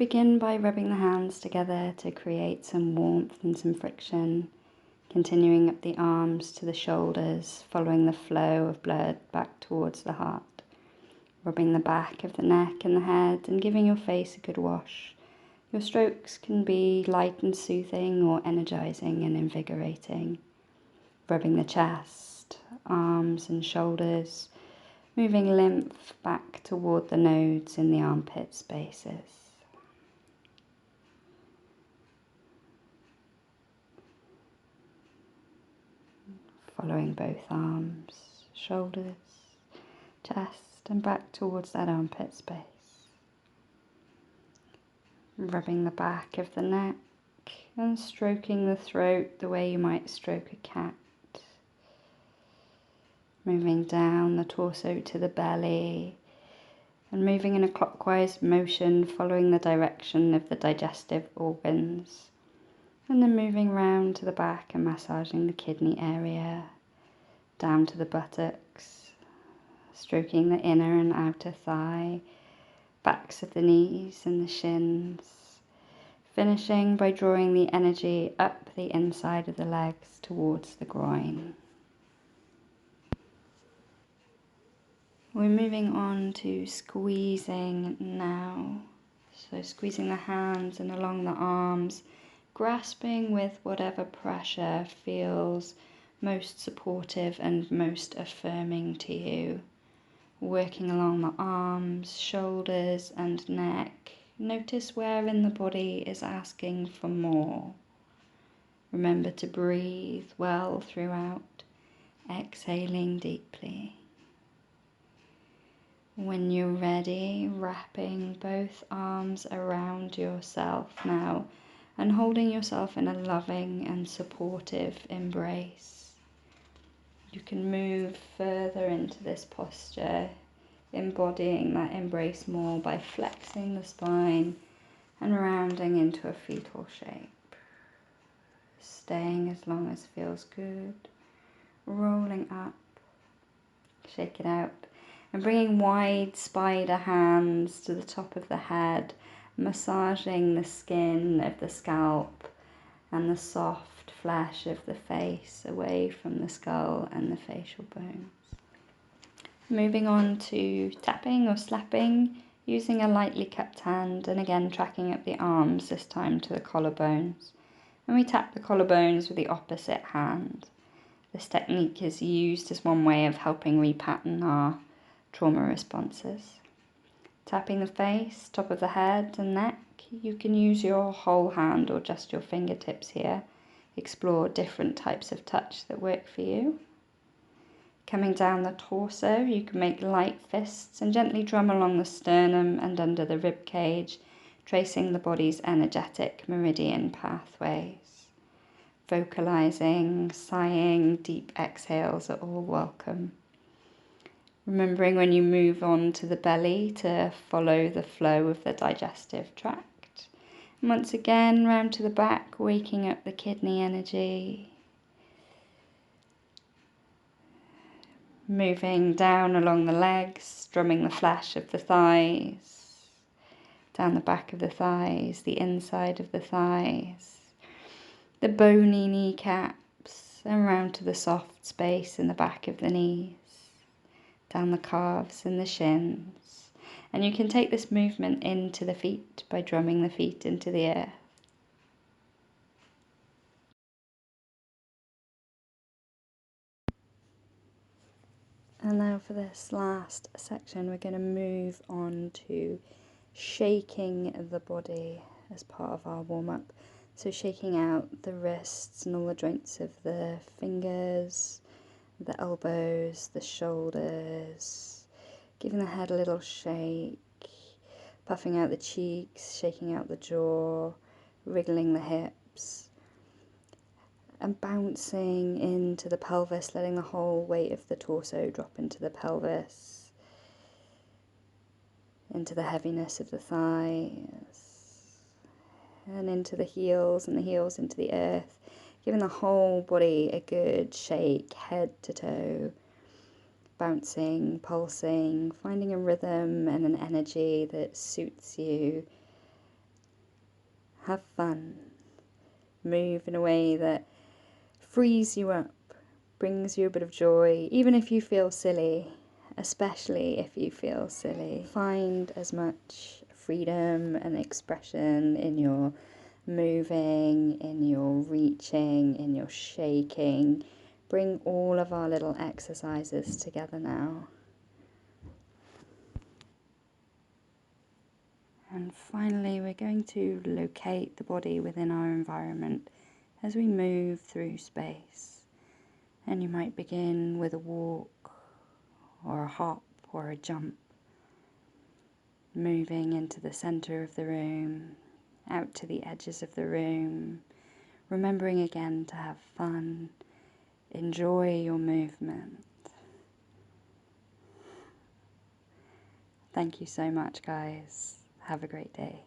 begin by rubbing the hands together to create some warmth and some friction, continuing up the arms to the shoulders, following the flow of blood back towards the heart, rubbing the back of the neck and the head and giving your face a good wash. Your strokes can be light and soothing or energizing and invigorating. Rubbing the chest, arms and shoulders, moving lymph back toward the nodes in the armpit spaces. Following both arms, shoulders, chest and back towards that armpit space. Rubbing the back of the neck and stroking the throat the way you might stroke a cat. Moving down the torso to the belly and moving in a clockwise motion following the direction of the digestive organs. And then moving round to the back and massaging the kidney area, down to the buttocks, stroking the inner and outer thigh, backs of the knees and the shins, finishing by drawing the energy up the inside of the legs towards the groin. We're moving on to squeezing now. So squeezing the hands and along the arms, grasping with whatever pressure feels most supportive and most affirming to you. Working along the arms, shoulders and neck. Notice where in the body is asking for more. Remember to breathe well throughout, exhaling deeply. When you're ready, wrapping both arms around yourself now and holding yourself in a loving and supportive embrace. You can move further into this posture, embodying that embrace more by flexing the spine and rounding into a fetal shape. Staying as long as feels good, rolling up, shake it out. And bringing wide spider hands to the top of the head, massaging the skin of the scalp and the soft flesh of the face away from the skull and the facial bones. Moving on to tapping or slapping, using a lightly cupped hand and again tracking up the arms, this time to the collarbones. And we tap the collarbones with the opposite hand. This technique is used as one way of helping repattern our trauma responses. Tapping the face, top of the head and neck. You can use your whole hand or just your fingertips here. Explore different types of touch that work for you. Coming down the torso, you can make light fists and gently drum along the sternum and under the rib cage, tracing the body's energetic meridian pathways. Vocalizing, sighing, deep exhales are all welcome. Remembering when you move on to the belly to follow the flow of the digestive tract. And once again, round to the back, waking up the kidney energy. Moving down along the legs, drumming the flesh of the thighs. Down the back of the thighs, the inside of the thighs. The bony kneecaps, and round to the soft space in the back of the knees. Down the calves and the shins. And you can take this movement into the feet by drumming the feet into the earth. And now for this last section, we're going to move on to shaking the body as part of our warm-up. So shaking out the wrists and all the joints of the fingers, the elbows, the shoulders, giving the head a little shake, puffing out the cheeks, shaking out the jaw, wriggling the hips, and bouncing into the pelvis, letting the whole weight of the torso drop into the pelvis, into the heaviness of the thighs, and into the heels, and the heels into the earth, giving the whole body a good shake, head to toe, bouncing, pulsing, finding a rhythm and an energy that suits you, have fun. Move in a way that frees you up, brings you a bit of joy, even if you feel silly, especially if you feel silly. Find as much freedom and expression in your moving, in your reaching, in your shaking. Bring all of our little exercises together now. And finally, we're going to locate the body within our environment as we move through space. And you might begin with a walk, or a hop, or a jump, moving into the center of the room, out to the edges of the room, remembering again to have fun, enjoy your movement. Thank you so much, guys. Have a great day.